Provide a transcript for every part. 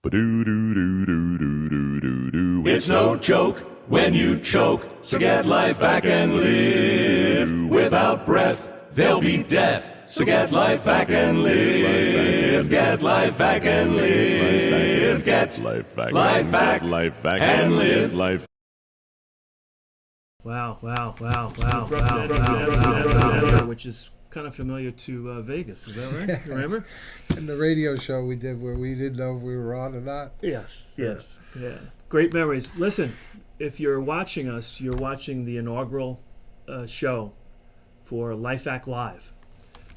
It's no joke when you choke, so get LifeVac and live. Without breath, there'll be death. So get LifeVac and live. Get LifeVac and live. Get LifeVac and live. Wow. Which is kind of familiar to Vegas, is that right? You remember? And the radio show we did where we didn't know if we were on or not. Yes. Yeah. Great memories. Listen, if you're watching us, you're watching the inaugural show for LifeVac Live.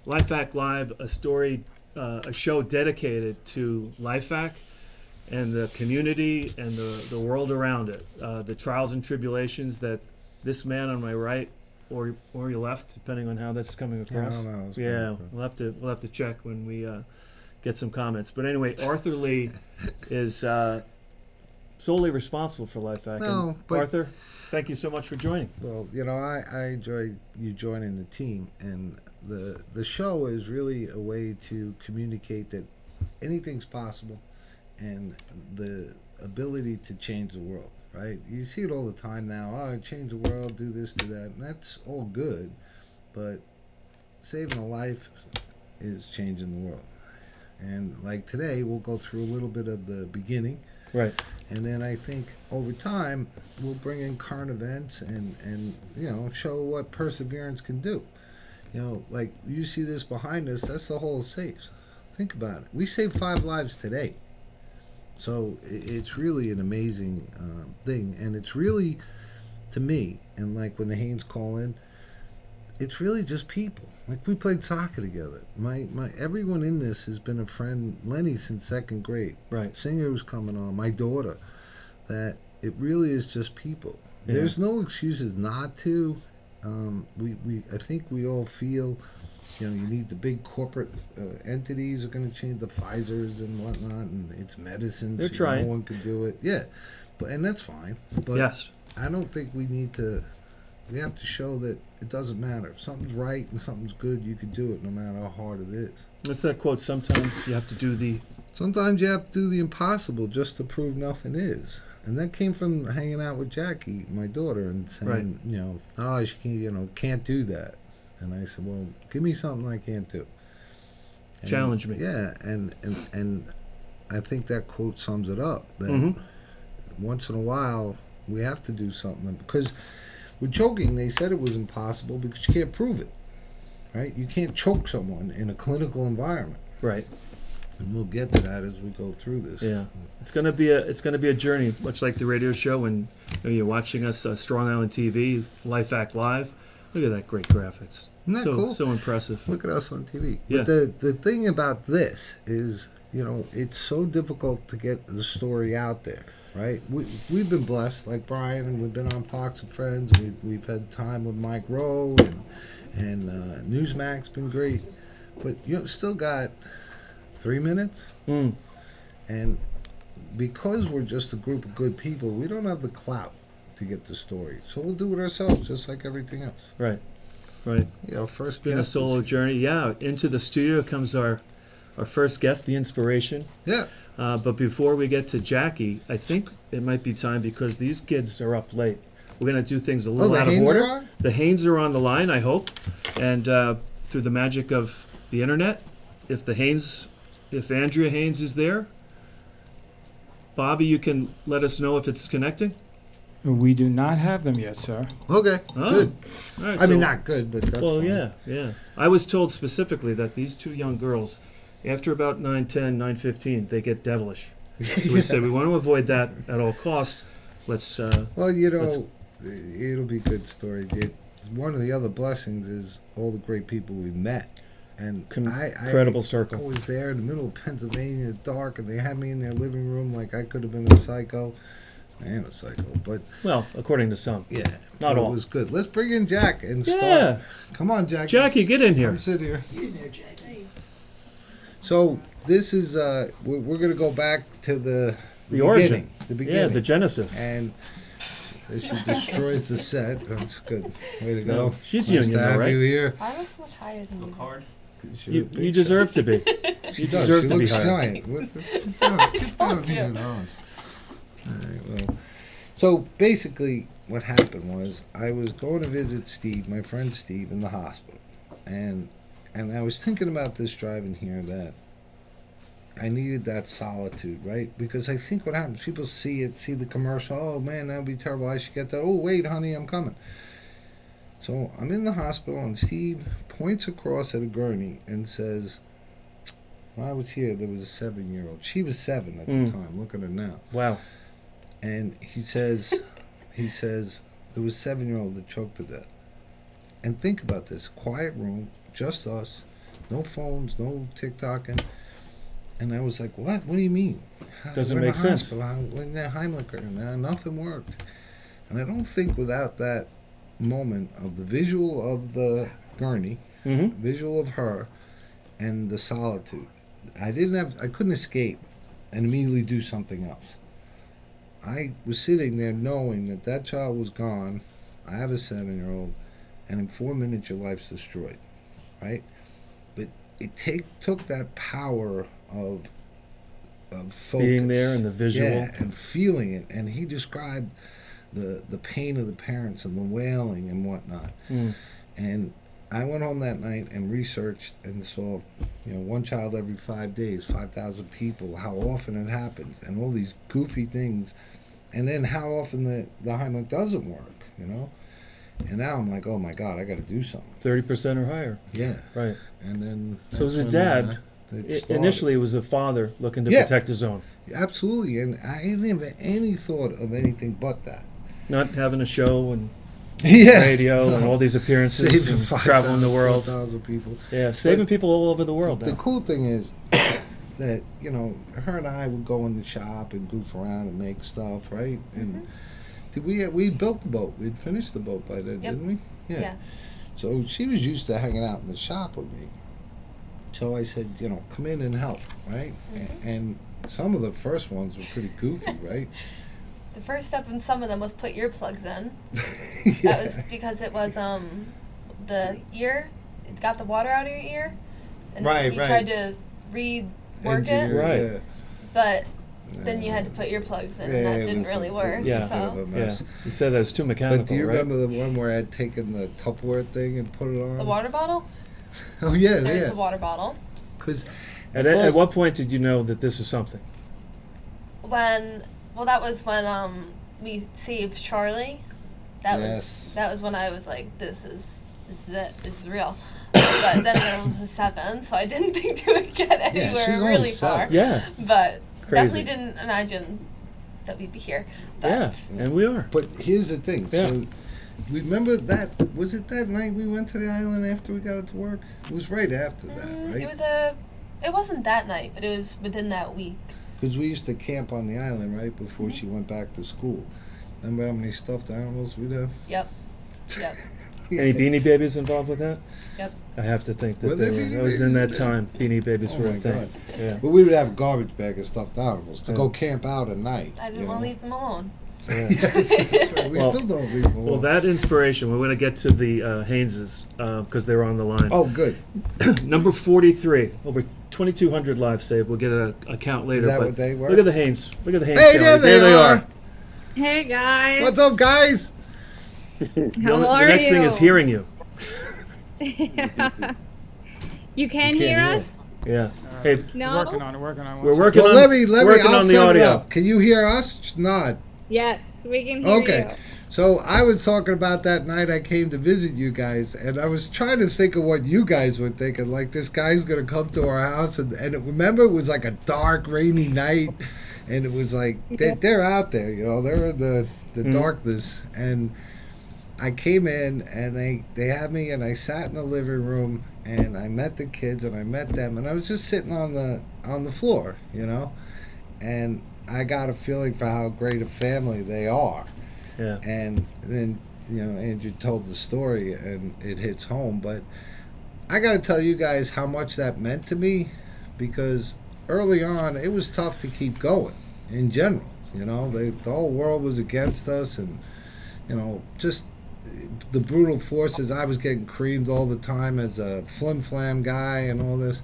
LifeVac Live, a show dedicated to LifeVac and the community and the world around it. The trials and tribulations that this man on my right or your left, depending on how that's coming across. Yeah, we'll have to check when we get some comments. But anyway, Arthur Lee is solely responsible for LifeVac. No, but Arthur, thank you so much for joining. Well, I enjoy you joining the team, and the show is really a way to communicate that anything's possible, and the ability to change the world. Right? You see it all the time now. Oh, change the world, do this, do that. And that's all good. But saving a life is changing the world. And like today, we'll go through a little bit of the beginning. Right. And then I think over time, we'll bring in current events and show what perseverance can do. Like you see this behind us, that's the whole saves. Think about it. We saved 5 lives today. So it's really an amazing thing, and it's really, to me, and like when the Haynes call in, it's really just people. Like we played soccer together. My everyone in this has been a friend. Lenny since 2nd grade. Right. Singer who's coming on. My daughter. That it really is just people. Yeah. There's no excuses not to. I think we all feel. You need the big corporate entities are going to change the Pfizers and whatnot, and it's medicine. They're so trying. No one can do it. Yeah, and that's fine. But yes. I don't think we need to. We have to show that it doesn't matter. If something's right and something's good, you can do it no matter how hard it is. What's that quote? Sometimes you have to do the impossible just to prove nothing is. And that came from hanging out with Jackie, my daughter, and saying, right. She can't do that. And I said, well, give me something I can't do. And, challenge me. Yeah, and I think that quote sums it up. That once in a while, we have to do something. Because with choking, they said it was impossible because you can't prove it. Right? You can't choke someone in a clinical environment. Right. And we'll get to that as we go through this. Yeah, it's gonna be a journey, much like the radio show. When you're watching us, Strong Island TV, LifeVac Live. Look at that great graphics. Isn't that cool? So impressive. Look at us on TV. Yeah. But the thing about this is, it's so difficult to get the story out there, right? We've been blessed, like Brian, and we've been on Fox and Friends. And we've had time with Mike Rowe, and Newsmax been great. But still got 3 minutes. And because we're just a group of good people, we don't have the clout to get the story, so we'll do it ourselves, just like everything else. Right. First it's been a solo journey. Yeah, into the studio comes our first guest, the inspiration. Yeah. But before we get to Jackie, I think it might be time, because these kids are up late. We're going to do things a little out of order. The Haynes are on the line, I hope, and through the magic of the internet, if Andrea Haynes is there, Bobby, you can let us know if it's connecting. We do not have them yet, sir. Okay, good. All right, I mean, not good, but that's fine. Yeah. I was told specifically that these 2 young girls, after about 9:10, 9:15, they get devilish. So we said we want to avoid that at all costs. Let's. Well, it'll be a good story. One of the other blessings is all the great people we met. And incredible circle. I was there in the middle of Pennsylvania, dark, and they had me in their living room like I could have been a psycho. I am a psycho, but... Well, according to some. Yeah. Not all. It was good. Let's bring in Jack and start. Yeah. Come on, Jack. Jackie, get in here. Come sit here. Get in there, Jackie. So, this is... we're going to go back to the origin. The beginning. Yeah, the genesis. And she destroys the set. That's good. Way to go. She's nice union, to have right? you here. I look so much higher than you. You deserve to be. You deserve to be higher. Giant. Get down here in Oz. All right, well. So basically, what happened was I was going to visit Steve, my friend Steve, in the hospital, and I was thinking about this driving here that I needed that solitude, right? Because I think what happens, people see the commercial. Oh man, that would be terrible. I should get that. Oh wait, honey, I'm coming. So I'm in the hospital, and Steve points across at a gurney and says, when I was here, there was a 7-year-old. She was 7 at the time. Look at her now. Wow. And he says, there was a 7-year-old that choked to death. And think about this: quiet room, just us, no phones, no TikToking. And I was like, what? What do you mean? Doesn't make sense. When that Heimlicher, nothing worked. And I don't think without that moment of the visual of the gurney, visual of her, and the solitude, I couldn't escape and immediately do something else. I was sitting there knowing that child was gone. I have a 7-year-old, and in 4 minutes your life's destroyed, right? But it took that power of focus, being there and the visual, and feeling it. And he described the pain of the parents and the wailing and whatnot. And I went home that night and researched and saw, one child every 5 days, 5,000 people, how often it happens, and all these goofy things, and then how often the Heimlich doesn't work, And now I'm like, oh my God, I got to do something. 30% or higher. Yeah. Right. And then. So as a dad, initially it was a father looking to protect his own. Absolutely, and I didn't have any thought of anything but that. Not having a show and radio and all these appearances and traveling the world. 5,000 people. Yeah, saving people all over the world now. The cool thing is that, her and I would go in the shop and goof around and make stuff, right? And we built the boat. We'd finished the boat by then, didn't we? Yeah. So she was used to hanging out in the shop with me. So I said, come in and help, right? And some of the first ones were pretty goofy, right? The first step in some of them was put earplugs in. That was because it was the ear, it got the water out of your ear. And you tried to rework it. Right. Yeah. But then you had to put earplugs in, and that didn't really work. Yeah. So. Yeah. You said that was too mechanical, But do you remember the one where I had taken the Tupperware thing and put it on? The water bottle? Oh, yeah, There's the water bottle. Because at what point did you know that this was something? That was when we saved Charlie. That was when I was like, this is it. This is real. But then it was 7, so I didn't think it would get anywhere really far. Yeah. But Crazy. definitely didn't imagine that we'd be here. But and we are. But here's the thing. Yeah. So, remember that? Was it that night we went to the island after we got to work? It was right after that, right? It wasn't that night, but it was within that week. Because we used to camp on the island right before she went back to school. Remember how many stuffed animals we'd have? Yep. Any Beanie Babies involved with that? Yep. I have to think that Were there Beanie that was in Babies? that time. Beanie Babies were a thing. God. Yeah. But we would have a garbage bag of stuffed animals to go camp out at night. I didn't want to leave them alone. Yeah. Yes, that's right. We still don't leave them alone. Well, that inspiration, we're going to get to the Hayneses because they're on the line. Oh, good. Number 43, over 2,200 lives saved. We'll get a count later. Is that but what they were? Look at the Haynes. Look at the Haynes. Hey, family. there they are. Hey guys. What's up, guys? The next thing is hearing you. You can hear us? Yeah. Hey, No. Working on it. we're working Well, on. let me. working I'll on the set it audio. up. Can you hear us? Just nod. Yes, we can hear Okay. you. So I was talking about that night I came to visit you guys, and I was trying to think of what you guys were thinking. Like, this guy's gonna come to our house, remember it was like a dark, rainy night, and it was like they're out there, they're in the darkness, and I came in and they had me, and I sat in the living room, and I met the kids, and I met them, and I was just sitting on the floor, and I got a feeling for how great a family they are. Yeah. And then, Andrew told the story and it hits home. But I got to tell you guys how much that meant to me, because early on it was tough to keep going in general. The whole world was against us, and, just the brutal forces. I was getting creamed all the time as a flim-flam guy and all this.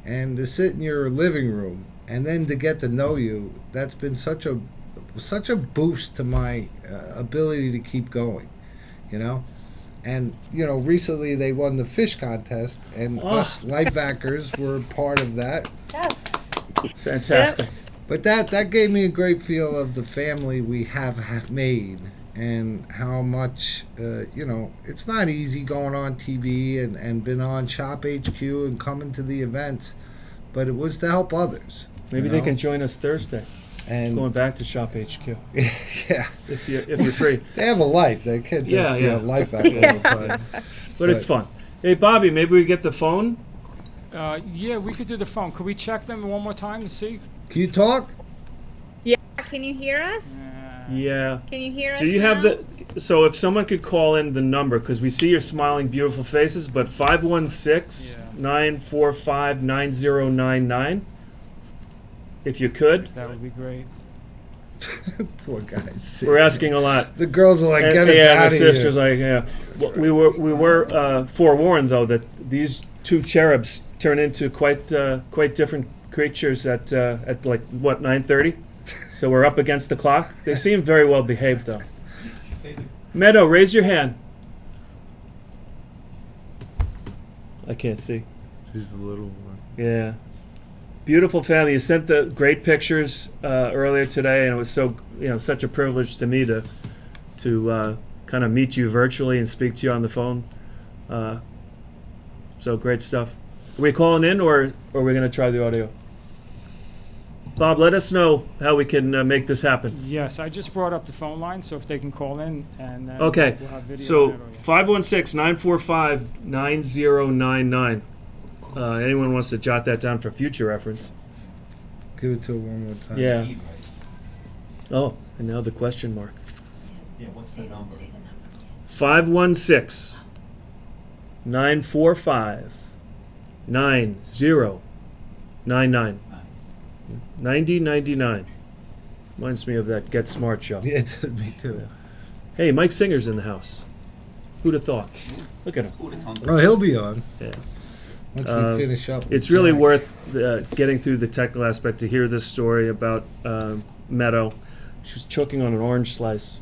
And to sit in your living room and then to get to know you, that's been such a boost to my ability to keep going, you know. And recently they won the fish contest, and us LifeVackers were part of that. Yes. Fantastic. But that gave me a great feel of the family we have made, and how much it's not easy going on TV and been on Shop HQ and coming to the events, but it was to help others. Maybe they can join us Thursday. And going back to Shop HQ. Yeah. If you're free. They have a life. They can't just be a life out all the time. But it's fun. Hey, Bobby, maybe we get the phone? Yeah, we could do the phone. Could we check them one more time to see? Can you talk? Yeah. Can you hear us? Yeah. Can you hear us? Do you now? have so if someone could call in the number, because we see your smiling, beautiful faces, but 516-945-9099. If you could. That would be great. Poor guys. We're asking a lot. The girls are like, get us out of the here. sisters like, yeah. Well, we were forewarned though that these two cherubs turn into quite different creatures at like what 9:30. So we're up against the clock. They seem very well behaved though. Meadow, raise your hand. I can't see. She's the little one. Yeah. Beautiful family. You sent the great pictures earlier today, and it was so such a privilege to me to kind of meet you virtually and speak to you on the phone. So great stuff. Are we calling in, or are we going to try the audio? Bob, let us know how we can make this happen. Yes, I just brought up the phone line, so if they can call in and okay. We'll have video So on that audio. 516-945-9099. Anyone wants to jot that down for future reference? Give it to her one more time. Yeah. Oh, and now the question mark. Yeah, what's the number? 516-945-9099. 9099. Reminds me of that Get Smart show. Yeah, it does me too. Yeah. Hey, Mike Singer's in the house. Who'd have thought? Look at him. Oh, he'll be on. Yeah. Once we finish up. It's really worth getting through the technical aspect to hear this story about Meadow. She was choking on an orange slice.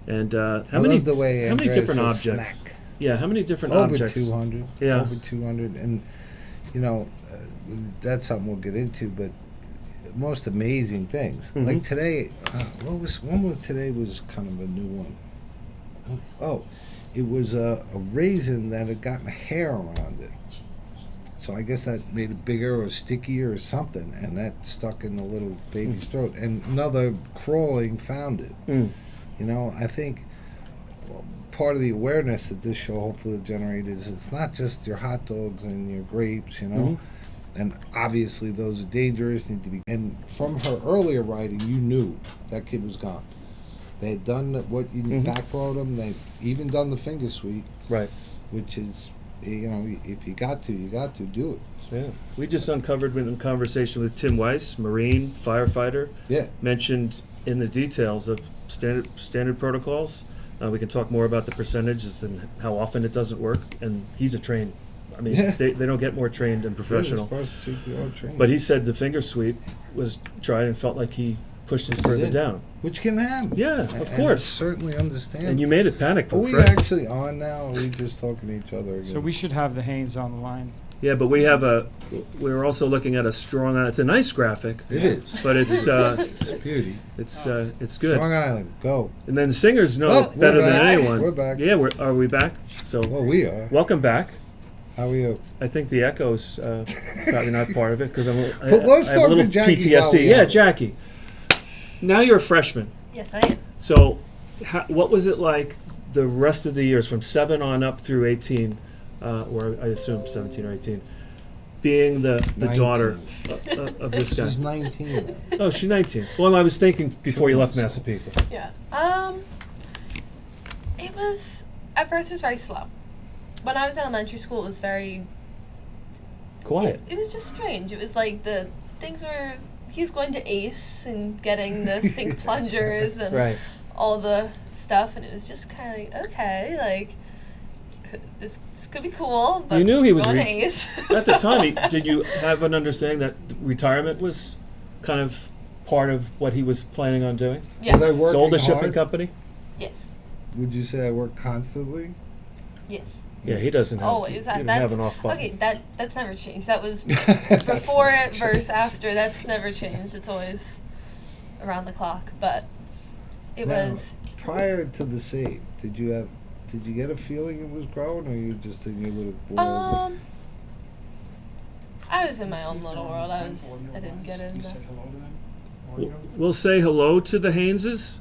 And how many different objects? Snack. Yeah, how many different Over objects? 200. Yeah. Over 200. And, that's something we'll get into, but most amazing things. Mhm. Like today, one was today was kind of a new one. Oh, it was a raisin that had gotten hair around it. So I guess that made it bigger or stickier or something, and that stuck in the little baby's throat. And another crawling found it. I think part of the awareness that this show hopefully will generate is it's not just your hot dogs and your grapes, and obviously those are dangerous, need to be. And from her earlier writing, you knew that kid was gone. They had done what you backload them. They've even done the finger sweep, Right. which is, if you got to do it. Yeah. We just uncovered in conversation with Tim Weiss, Marine, firefighter. Yeah. Mentioned in the details of standard protocols. We can talk more about the percentages and how often it doesn't work. And he's a trained. I mean, they don't get more trained than professional. Yeah, as far as CPR training. But he said the finger sweep was tried and felt like he pushed it further down. Which can happen. Yeah, of And course. I certainly understand. And you made it panic Are proof, we right? actually on now, or are we just talking to each other again? So we should have the Haynes on the line. Yeah, but we're also looking at a Strong Island. It's a nice graphic. It is. But it's Beauty. it's good. Strong Island, go. And then singers know Oh, it better we're than back. anyone. We're back. Yeah, are we back? So Well, we are. welcome back. How are you? I think the echo's probably not part of it because I But let's have a talk to little Jackie while PTSD. we Yeah, have her. Jackie. Now you're a freshman. Yes, I am. So, what was it like the rest of the years from 7 on up through 18, or I assume 17 or 18, being the 19. daughter of this guy? She's 19 now. Oh, she's 19. Well, I was thinking before you left Massapequa. Yeah. It was, at first it was very slow. When I was in elementary school, it was very Quiet. It was just strange. It was like he was going to ACE and getting the sink plungers and Right. all the stuff, and it was just kind of like, okay, like this could be cool. But You knew he was going to Ace. at the time. Did you have an understanding that retirement was kind of part of what he was planning on doing? Yes. Was I working Sold a shipping hard? company? Yes. Would you say I work constantly? Yes. Yeah, he doesn't have, Always. he That, didn't have that's an off button. okay. That's never changed. That was before it versus after. That's never changed. It's always around the clock. But it Now, was. prior to the save. Did you get a feeling it was growing, or you just in your little world? I was in my own little world. I didn't get into. We'll say hello to the Hayneses,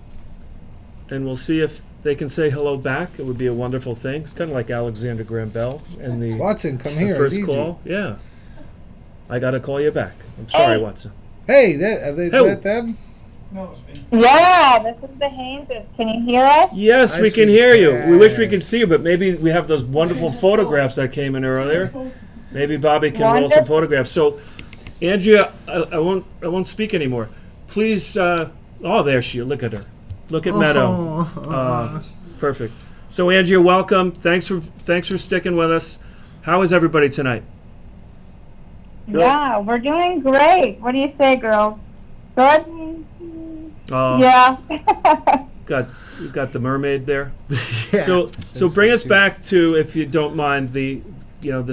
and we'll see if they can say hello back. It would be a wonderful thing. It's kind of like Alexander Graham Bell and the Watson, come here. I first need call. Yeah, I got to call you back. I'm sorry, Watson. You. Hey, is Hey. that them? No, it's me. Yeah, this is the Hayneses. Can you hear us? Yes, I we can see. hear you. We wish we Yeah. could see you, but maybe we have those wonderful photographs that came in earlier. Maybe Bobby can roll some photographs. So, Andrea, I won't speak anymore. Please. There she. Look at her. Look at Meadow. Perfect. So, Andrea, welcome. Thanks for sticking with us. How is everybody tonight? Yeah, we're doing great. What do you say, girls? Good? Uh, Yeah. You've got the mermaid there. Yeah. So bring us back to, if you don't mind, the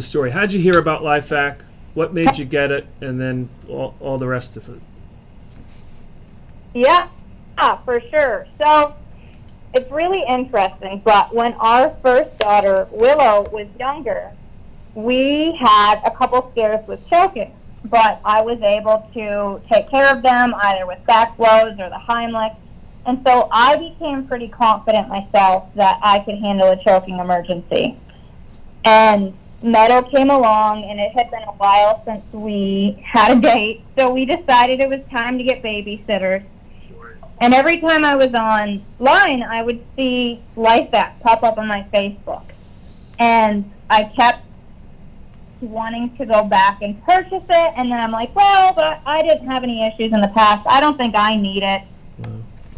story. How'd you hear about LifeVac? What made you get it? And then all the rest of it. Yeah, for sure. So it's really interesting, but when our first daughter, Willow, was younger, we had a couple scares with choking, but I was able to take care of them either with back blows or the Heimlich. And so I became pretty confident myself that I could handle a choking emergency. And Meadow came along, and it had been a while since we had a date, so we decided it was time to get babysitters. And every time I was online, I would see LifeVac pop up on my Facebook. And I kept wanting to go back and purchase it, and then I'm like, well, but I didn't have any issues in the past. I don't think I need it.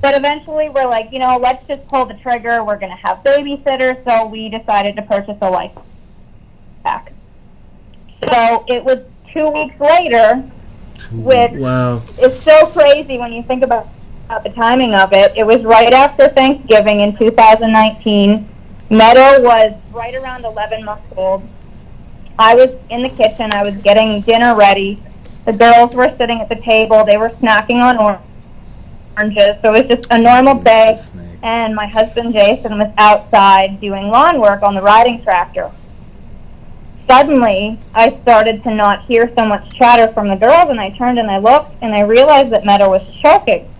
But eventually we're like, let's just pull the trigger. We're going to have babysitters, so we decided to purchase a LifeVac. So it was 2 weeks later, which Wow. is so crazy when you think about the timing of it. It was right after Thanksgiving in 2019. Meadow was right around 11 months old. I was in the kitchen. I was getting dinner ready. The girls were sitting at the table. They were snacking on oranges. So it was just a normal day. And my husband, Jason, was outside doing lawn work on the riding tractor. Suddenly, I started to not hear so much chatter from the girls, and I turned and I looked, and I realized that Meadow was choking.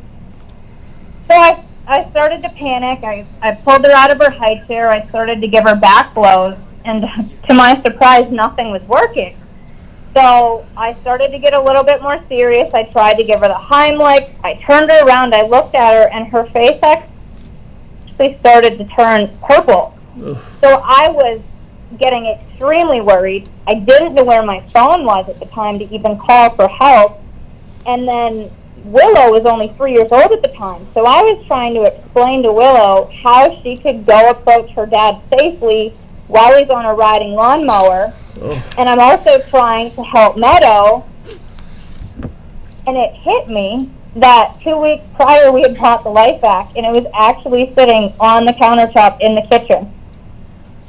So I started to panic. I pulled her out of her high chair. I started to give her back blows, and to my surprise, nothing was working. So I started to get a little bit more serious. I tried to give her the Heimlich. I turned her around. I looked at her, and her face actually started to turn purple. Ugh. So I was getting extremely worried. I didn't know where my phone was at the time to even call for help. And then Willow was only 3 years old at the time, so I was trying to explain to Willow how she could go approach her dad safely while he's on a riding lawnmower. Oh. And I'm also trying to help Meadow. And it hit me that 2 weeks prior we had bought the LifeVac, and it was actually sitting on the countertop in the kitchen.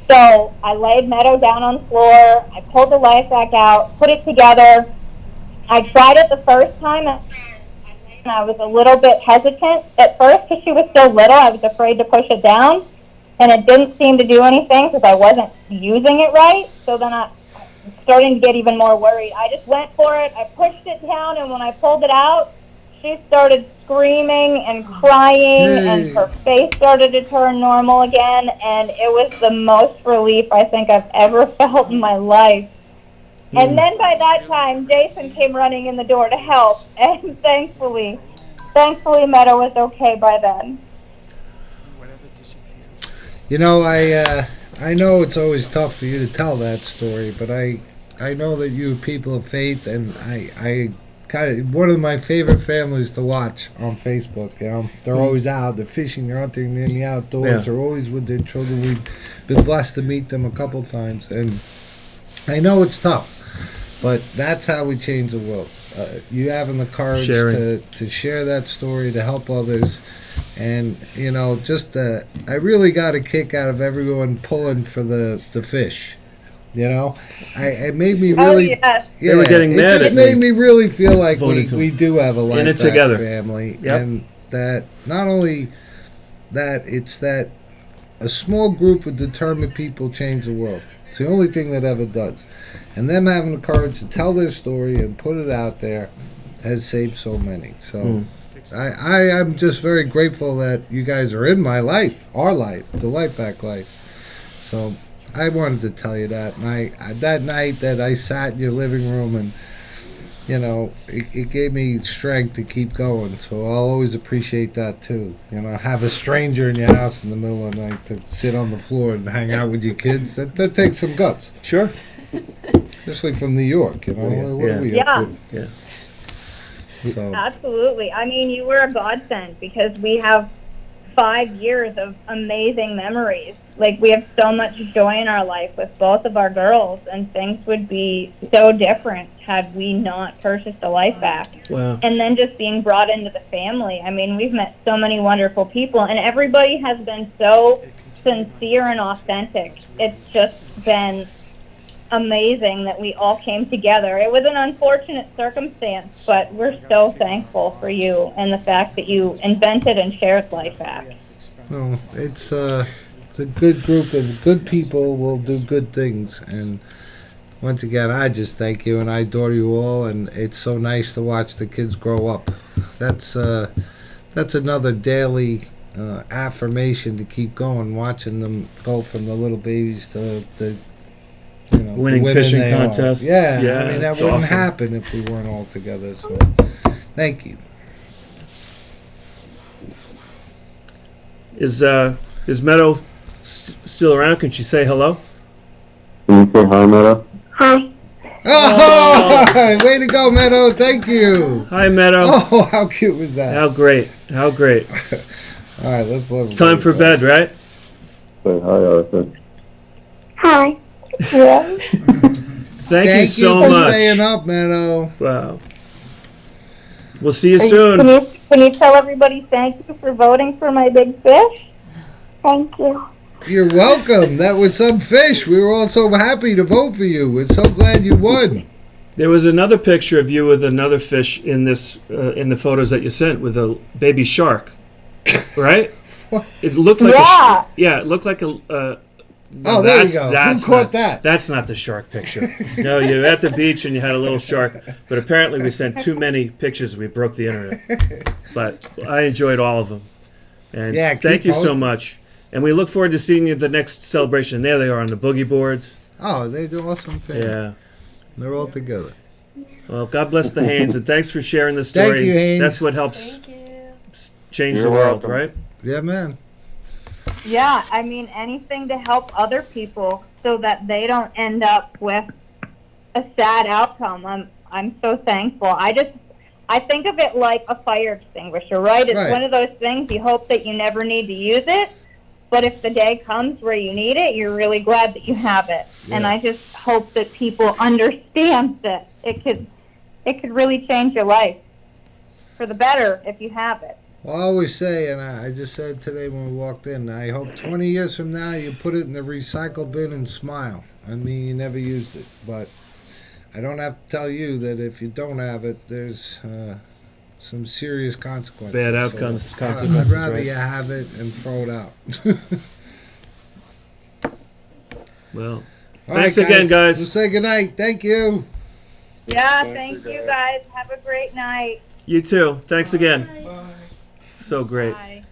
So I laid Meadow down on the floor. I pulled the LifeVac out, put it together. I tried it the first time, and I was a little bit hesitant at first because she was so little. I was afraid to push it down, and it didn't seem to do anything because I wasn't using it right. So then I'm starting to get even more worried. I just went for it. I pushed it down, and when I pulled it out, she started screaming and crying, and her face started to turn normal again, and it was the most relief I think I've ever felt in my life. And then by that time, Jason came running in the door to help, and thankfully Meadow was okay by then. I know it's always tough for you to tell that story, but I know that you have people of faith, and kind of one of my favorite families to watch on Facebook. You know, they're always out, they're fishing, they're out there in the outdoors. Yeah. They're always with their children. We've been blessed to meet them a couple times, and I know it's tough, but that's how we change the world. You having the courage to share that story, to help others. And, you know, just I really got a kick out of everyone pulling for the fish. You know, it made me really. Oh, yes. They were getting mad It at just me. made me really feel like Voted to we do have a In it LifeVac together. family, Yep. and that not only that it's that a small group of determined people change the world. It's the only thing that ever does, and them having the courage to tell their story and put it out there has saved so many. So. I'm just very grateful that you guys are in my life, our life, the LifeVac life. So I wanted to tell you that. And that night that I sat in your living room, and you know, it gave me strength to keep going. So I'll always appreciate that too. You know, have a stranger in your house in the middle of the night to sit on the floor and hang out with your kids. That takes some guts. Sure. Especially from New York. You know, what are we up to? Yeah. So, Absolutely. I mean, you were a godsend because we have 5 years of amazing memories. Like, we have so much joy in our life with both of our girls, and things would be so different had we not purchased a LifeVac. Wow. And then just being brought into the family. I mean, we've met so many wonderful people, and everybody has been so sincere and authentic. It's just been amazing that we all came together. It was an unfortunate circumstance, but we're so thankful for you and the fact that you invented and shared LifeVac. well, it's a good group of good people will do good things, and once again, I just thank you and I adore you all, and it's so nice to watch the kids grow up. That's another daily affirmation to keep going, watching them go from the little babies to you know, Winning the women fishing they are. contests. Yeah, Yeah, I mean, that it's wouldn't awesome. happen if we weren't all together, so thank you. Is Meadow still around? Can she say hello? Can you say hi, Meta? Hi. Oh, way to go, Meadow. Thank you. Hi, Meadow. Oh, how cute was that? How great. How great. All right, let's let him Time go. for bed, right? Say hi, Arthur. Hi. Yeah. Thank you so for much. staying up, Meadow. Wow. We'll see you soon. Can you tell everybody thank you for voting for my big fish? Thank you. You're welcome. That was some fish. We were all so happy to vote for you. We're so glad you won. There was another picture of you with another fish in this in the photos that you sent with a baby shark, right? What? It looked like Yeah. it looked like a. Oh, there you go. Who caught that? That's not the shark picture. No, you're at the beach and you had a little shark, but apparently we sent too many pictures. We broke the internet. But I enjoyed all of them, and Yeah, keep thank you so posting. much. And we look forward to seeing you at the next celebration. There they are on the boogie boards. Oh, they do awesome things. Yeah. They're all together. Well, God bless the Haynes, and thanks for sharing the story. Thank you, Haynes. That's what helps Thank you. change You're the world, welcome. right? Yeah, man. Yeah, I mean, anything to help other people so that they don't end up with a sad outcome. I'm so thankful. I think of it like a fire extinguisher, right? It's Right. one of those things you hope that you never need to use it, but if the day comes where you need it, you're really glad that you have it. And Yeah. I just hope that people understand that it could really change your life for the better if you have it. Well, I always say, and I just said today when we walked in, I hope 20 years from now you put it in the recycle bin and smile. I mean, you never used it, but I don't have to tell you that if you don't have it, there's some serious consequences. Bad So, outcomes, I'd consequences, rather right? you have it and throw it out. Well, All thanks right, again, guys. We'll say goodnight. Thank you. Yeah, Thank thank you, you guys. guys. Have a great night. You too. Thanks again. So great. Bye.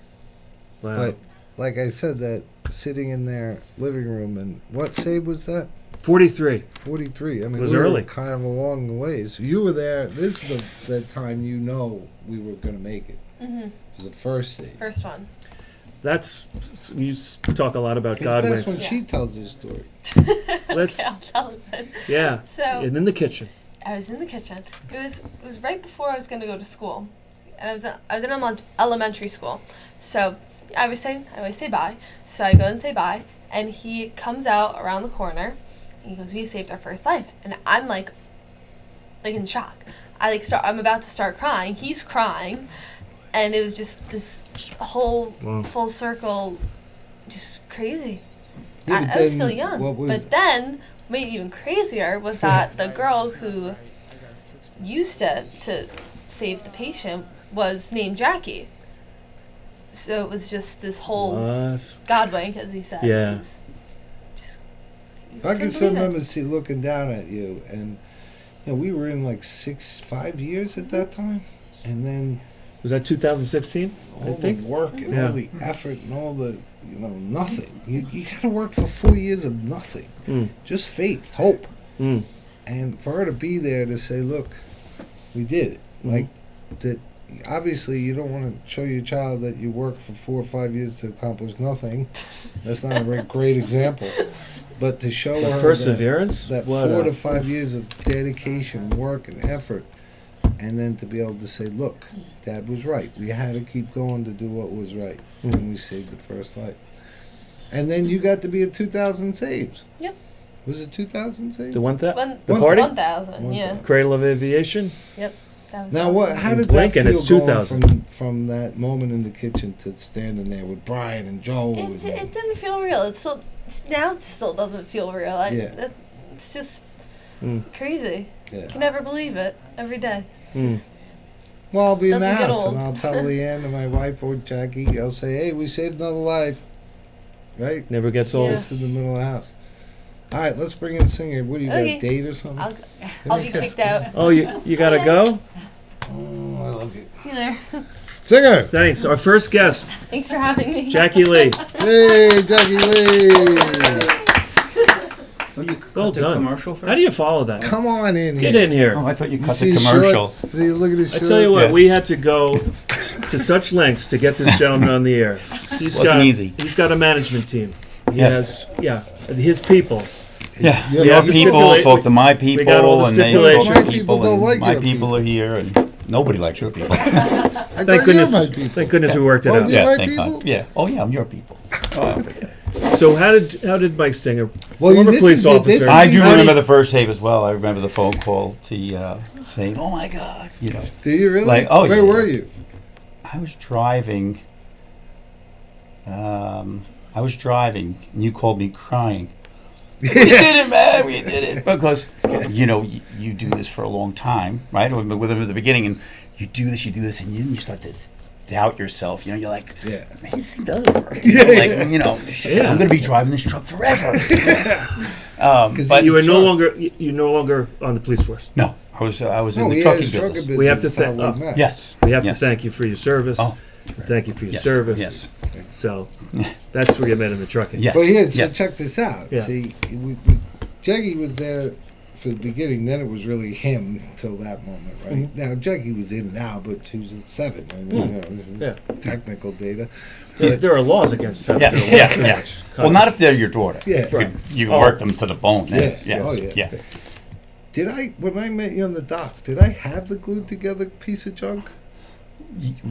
Wow. But like I said, that sitting in their living room, and what save was that? 43. 43. I mean, was we early. were kind of along the ways. You were there. This is the time you know we were going to make it. Mm-hmm. It was the first save. First one. That's you talk a lot about It's God best wins. when she tells his story. Let's- Okay, I'll tell it then. Yeah. So And in the kitchen. I was in the kitchen. It was right before I was going to go to school, and I was in elementary school. So I always say bye. So I go and say bye, and he comes out around the corner, and he goes, "We saved our first life," and I'm like in shock. I'm about to start crying. He's crying, and it was just this whole full circle, just crazy. Yeah, I was still young, but then what made it even crazier was that the girl who used it to save the patient was named Jackie. So it was just this whole God wink, as he says. Yeah. It was just, I can still remember looking down at you, and we were in like 5 years at that time, and then Was that 2016? all I think. the work and all the effort and all the nothing. You got to work for 4 years of nothing, just faith, hope, and for her to be there to say, "Look, we did it." Like that. Obviously, you don't want to show your child that you worked for 4 or 5 years to accomplish nothing. That's not a very great example. But to show her perseverance, that 4 to 5 years of dedication, work, and effort, and then to be able to say, "Look, Dad was right. We had to keep going to do what was right, and we saved the first life." And then you got to be a 2,000 saves. Yep. Was it 2,000 saves? The one that the One- party, 1,000. Yeah. Cradle of Aviation. Yep. That was Now, awesome. how did Lincoln, that it's feel 2,000. going from that moment in the kitchen to standing there with Brian and Joe? It didn't feel real. It still doesn't feel real. It's just crazy. Yeah. Can never believe it. Every day. It's just, Well, I'll be in the Doesn't get house and old. I'll tell Leanne and my wife or Jackie, I'll say, "Hey, we saved another life." Right? Never gets old. Yeah. Just in the middle of the house. All right, let's bring in Singer. What do you got, Okay. a date or something? I'll be kicked out. Oh, you gotta go? Oh, I love you. See you there. Singer! Thanks. Our first guest, Thanks for having me. Jackie Lee. Hey, Jackie Lee! Oh, you Well cut the done. commercial first? How do you follow that? Come on in here. Get in here. Oh, I thought you You cut see the his commercial. shorts? See, look at his I shorts. tell you what, Yeah. we had to go to such lengths to get this gentleman on the air. Wasn't easy. He's got a management team. He Yes. has, his people. Yeah, Yeah, your we people stipulate- talk to my people, got all the and they stipulations. talk to My your people people, don't and like my your people are here, and nobody likes your people. I Thank thought you goodness. were my people. Thank goodness we worked it Oh, out. yeah. Yeah, my thank people? God. Yeah. Oh, yeah, I'm your people. Oh, So how did Mike Singer, Well, former this police is it. This officer? is I do How do remember you- the first save as well. I remember the phone call to saying, "Oh my God," Do you really? Like, oh, Where yeah. were you? I was driving. And you called me crying. We did it, man. We did it because you do this for a long time, right? With them at the beginning, and you do this, and you start to doubt yourself. You're like, Yeah. man, this thing doesn't work. Shit, Yeah. I'm going to be driving this truck forever. But You are no truck. longer you're no longer on the police force. No, I was in No, the he trucking had his business. trucking business. We have to That's how thank- we met. Yes, We have yes. to thank you for your service. Oh, Thank you for your yes, service. Yes, So that's where you met in the trucking. yes. But here, so yes. check this out. Yeah. See, Jackie was there for the beginning. Then it was really him till that moment, right? Now Jackie was in and out, but she was at 7. I mean, technical data. There are laws against that. Yes, yeah. Well, not if they're your daughter. Yeah. Right. You Oh. work them to the bone. Yeah. Yeah. Oh, yeah. Yeah. Did I, when I met you on the dock, did I have the glued together piece of junk?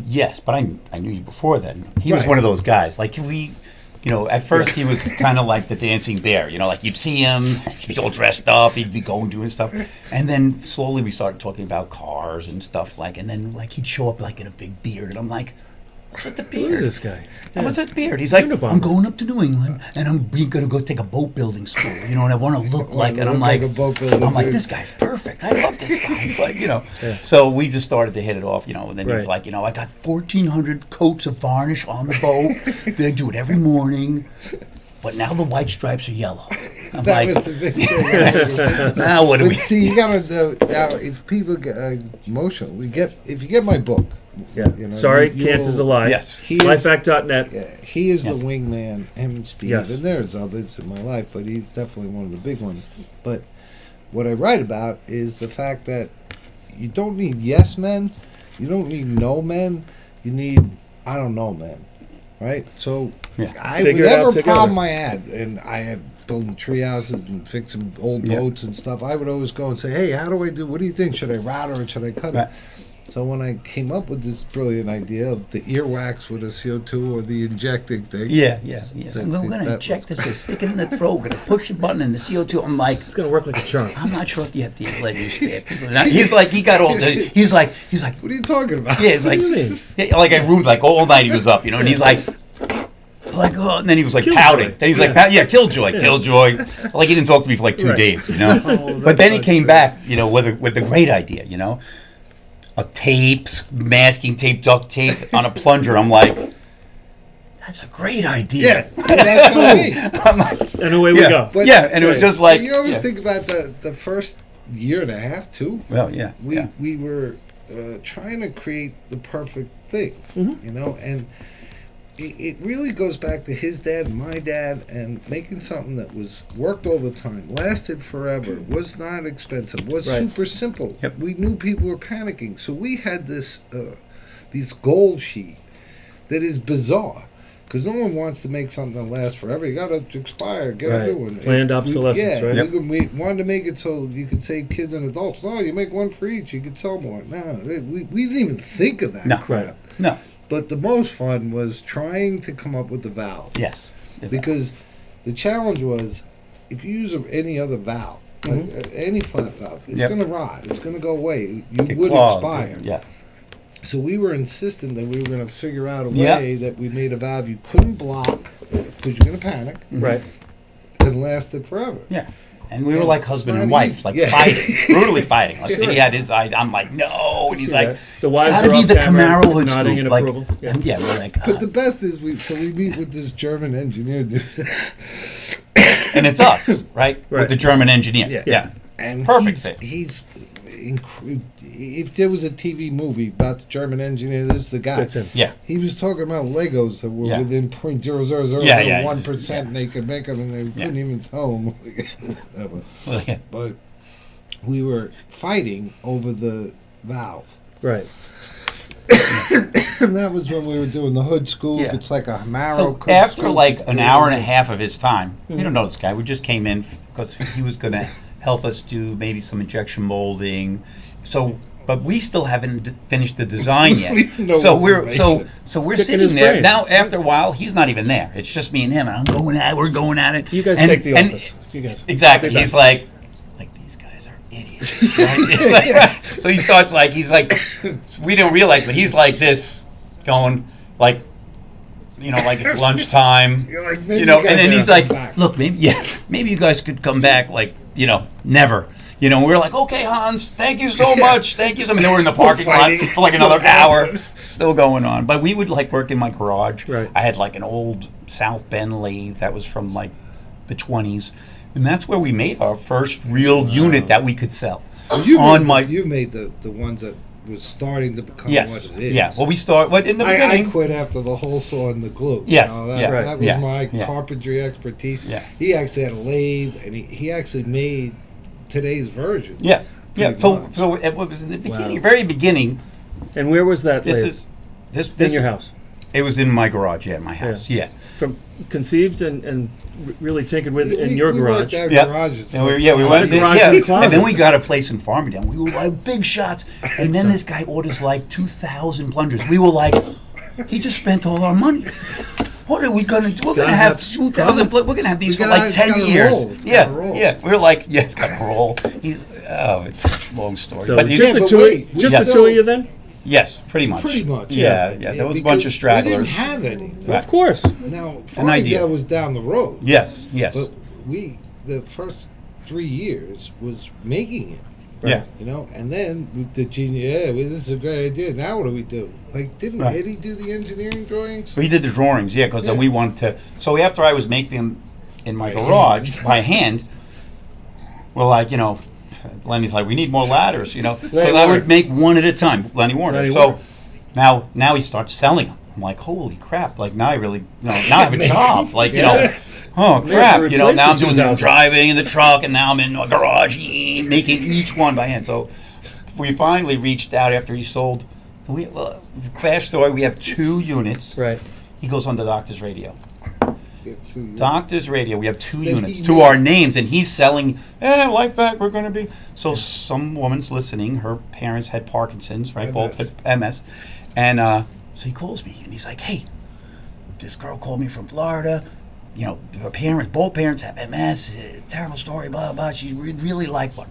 Yes, but I knew you before then. He was Right. one of those guys. Like at first he was kind of like the dancing bear. Like you'd see him, he'd be all dressed up, he'd be going doing stuff, and then slowly we started talking about cars and stuff and then he'd show up in a big beard, and I'm like, what's with the Who is beard? this guy? What's with the beard? He's like, Unabomber. I'm going up to New England, and I'm gonna go take a boat building school, and I want to look like, and I'm like, a boat builder, dude. this guy's perfect. I love this guy. He's So we just started to hit it off, and then he was Right. like, I got 1,400 coats of varnish on the boat. They do it every morning, but now the white stripes are yellow. I'm That like, was the big thing. now what do But we? see, you gotta know, now if people get emotional, if you get my book, Yeah. Sorry, can't is a lie. Yes. He is, LifeVac.net. he is Yes. the wingman, him and Steve, Yes. and there's others in my life, but he's definitely one of the big ones. But what I write about is the fact that you don't need yes men, you don't need no men, you need I don't know men, right? So Yeah. I Figure it out whatever together. problem I had, and I had building tree houses and fixing old boats and stuff, I would always go and say, hey, how do I do, what do you think? Should I router it? Should I cut it? So when I came up with this brilliant idea of the earwax with a CO2 or the injecting thing. Yeah. We're going to inject this, we're sticking in the throat, we're going to push the button and the CO2. I'm like, It's going to work like a charm. I'm not sure if the FDA let you scare people. He's like, he got all, he's like, what are you talking about? yeah, it's like, like I roomed like all night he was up, and he's like, oh, and then he was like Killjoy. pouting. Then he's like, Killjoy. Like he didn't talk to me for like 2 days, Oh, But then he that's came great. back, with a great idea, a tape, masking tape, duct tape on a plunger. I'm like, that's a great idea. Yeah, that's what I mean. I'm like, And away we go. But- and it was just like, you always think about the first year and a half too. well, We were trying to create the perfect thing, and it really goes back to his dad and my dad, and making something that worked all the time, lasted forever, was not expensive, was super simple. Yep. We knew people were panicking, so we had this goal sheet that is bizarre. Because no one wants to make something that lasts forever. You got to expire, get a new one. Planned obsolescence, right? We wanted to make it so you could save kids and adults. Oh, you make one for each, you could sell more. No, we didn't even think of that crap. No. But the most fun was trying to come up with the valve. Yes. Because the challenge was, if you use any other valve, like any flat valve, it's going to rot. It's going to go away. You would expire. Yeah. So we were insistent that we were going to figure out a way that we made a valve you couldn't block, because you're going to panic, Right. and lasted forever. Yeah. And we were like husband and not wife, easy. like Yeah. fighting, brutally fighting. Like he had his eye. I'm like, no, and he's like, The it's wives got to are be off the camera, Camaro hood nodding scoop. in Like, approval. Yeah. we're like, But the best is we meet with this German engineer dude. and it's us, right? With the German engineer. Yeah. And Perfect fit. he's if there was a TV movie about the German engineer, this is the guy. That's him. Yeah. He was talking about Legos that were within .00001%, and they could make them, and they couldn't even tell them. Well, yeah. But we were fighting over the valve. Right. And that was when we were doing the hood scoop. Yeah. It's like a marrow. So cook after scoop. like an hour and a half of his time, we don't know this guy. We just came in because he was going to help us do maybe some injection molding. So, but we still haven't finished the design yet. So we're Kicking sitting his there brains. now. After a while, he's not even there. It's just me and him, and we're going at it. You guys and, take the and office. You guys. Exactly. Be He's back. like these guys are idiots. Right? It's like, so he starts he's like, we didn't realize, but he's like this, going like, like it's lunchtime. You're like, And then he's like, look, maybe you guys could come back, never. We're like, okay, Hans, thank you so much. Thank you so much. And then we're in the parking lot for like another hour, still going on. But we would work in my garage. Right. I had like an old South Bend lathe that was from like the 20s. And that's where we made our first real unit that we could sell. You made the ones that was starting to become what it is. Yeah. Well, we start in the beginning. I quit after the whole saw and the glue. Yes. That was my carpentry expertise. Yeah. He actually had a lathe, and he actually made today's version. Yeah. So much. so it was in the beginning, very beginning. And where was that lathe? This In your house? It was in my garage. Yeah, my house. Yeah. From conceived and really tinkered with in your garage. We Yeah. We went The this, garage and closet. and then we got a place in Farmingdale. We were like big shots, and then this guy orders like 2,000 plungers. We were like, he just spent all our money. What are we gonna do? We're gonna have 2,000. We're gonna have these for like 10 years. Yeah. We're like, it's got to roll. It's a long story. So but just the two of you then? Yes, pretty much. Pretty much. Yeah. There was a bunch of stragglers. We didn't have any. Right. Of course. Now, idea. Farmingdale was down the road. Yes. But the first 3 years was making it. Yeah. And then with the genius, this is a great idea. Now what do we do? Like, didn't Right. Eddie do the engineering drawings? We did the drawings, because then we wanted to. So after I was making them in my garage by hand, we're like, Lenny's like, we need more ladders, So I would make one at a time, Lenny Warner. Lenny So Warner. now he starts selling them. I'm like, holy crap! Like now I really, now I have a job. Like oh crap! Now I'm doing the driving in the truck, and now I'm in a garage making each one by hand. So we finally reached out after he sold. Fast story. We have 2 units. Right. He goes on the doctor's radio. have 2 units. Doctor's Radio. We have 2 Then units he to made- our names, and he's selling. LifeVac, we're going to be. So some woman's listening. Her parents had Parkinson's, right? Both had MS, and so he calls me, and he's like, "Hey, this girl called me from Florida. You know, both parents have MS. Terrible story, blah blah. She really like one.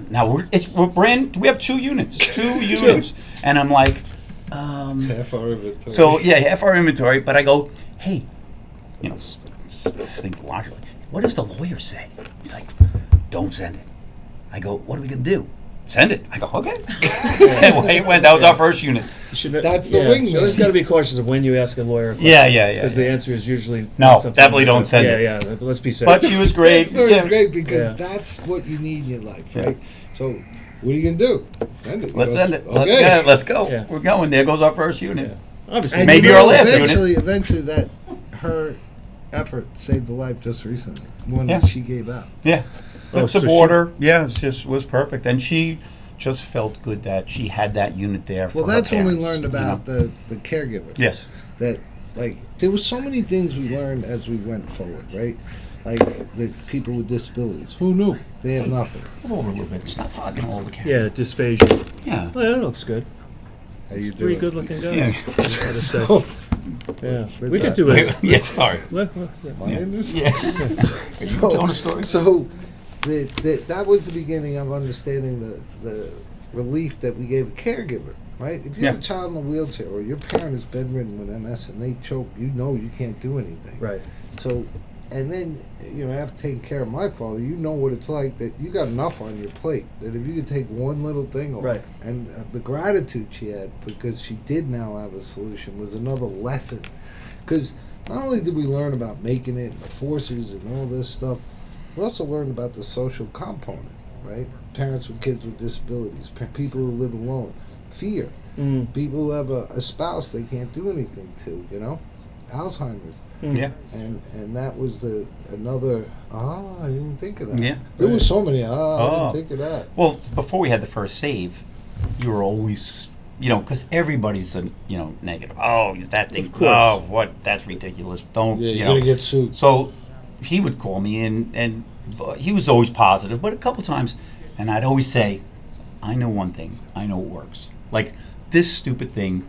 Now we're brand. We have 2 units, 2 units, and I'm like, Half our inventory. so yeah, half our inventory. But I go, hey, you know, think logically. What does the lawyer say? He's like, don't send it. I go, what are we gonna do? Send it. I go, okay. Away it went. That was our first unit. That's the wingman. You always got to be cautious of when you ask a lawyer. Yeah. Because the answer is usually No, something definitely like don't that. send it. Yeah. Let's be safe. But she was great. That story's Yeah. great because Yeah. that's what you need in your life, Yeah. right? So, what are you gonna do? Send it. He Let's goes, send it. Okay. Let's go. Yeah. We're going. There goes our first unit. Obviously, And Maybe you know, our last unit. eventually, that her effort saved the life just recently. One Yeah. that she gave out. Yeah. Oh, The so border. Yeah, it just was perfect, and she just felt good that she had that unit there. Well, for her that's when we parents, learned you about know? the caregiver. Yes. That like there was so many things we learned as we went forward, right? Like the people with disabilities. Who knew? They have nothing. Move over a little bit. Stop hogging all the camera. yeah, dysphagia. Yeah. Well, that looks good. How you 3 doing? good-looking guys. Yeah. I gotta say. So, Yeah, Where's we could that? do it. Yeah. Sorry. my goodness. Yeah. Are you telling a story? So that was the beginning of understanding the relief that we gave a caregiver, right? If you have a Yeah. child in a wheelchair or your parent is bedridden with MS and they choke, you know you can't do anything. Right. So, and then, you know, after taking care of my father, you know what it's like that you got enough on your plate that if you could take one little thing off, Right. and the gratitude she had because she did now have a solution was another lesson. Because not only did we learn about making it, and the forces and all this stuff, we also learned about the social component, right? Parents with kids with disabilities, people who live alone, fear, people who have a spouse they can't do anything to, you know, Alzheimer's. Yeah. And that was another, I didn't think of that. Yeah. There was so many, I Oh. didn't think of that. Well, before we had the first save, you were always, you know, because everybody's, you know, negative. Oh, that thing. Of course. Oh, what? That's ridiculous. Don't, Yeah, you you're know. going to get sued. So he would call me and he was always positive, but a couple times, and I'd always say, I know one thing. I know it works. Like, this stupid thing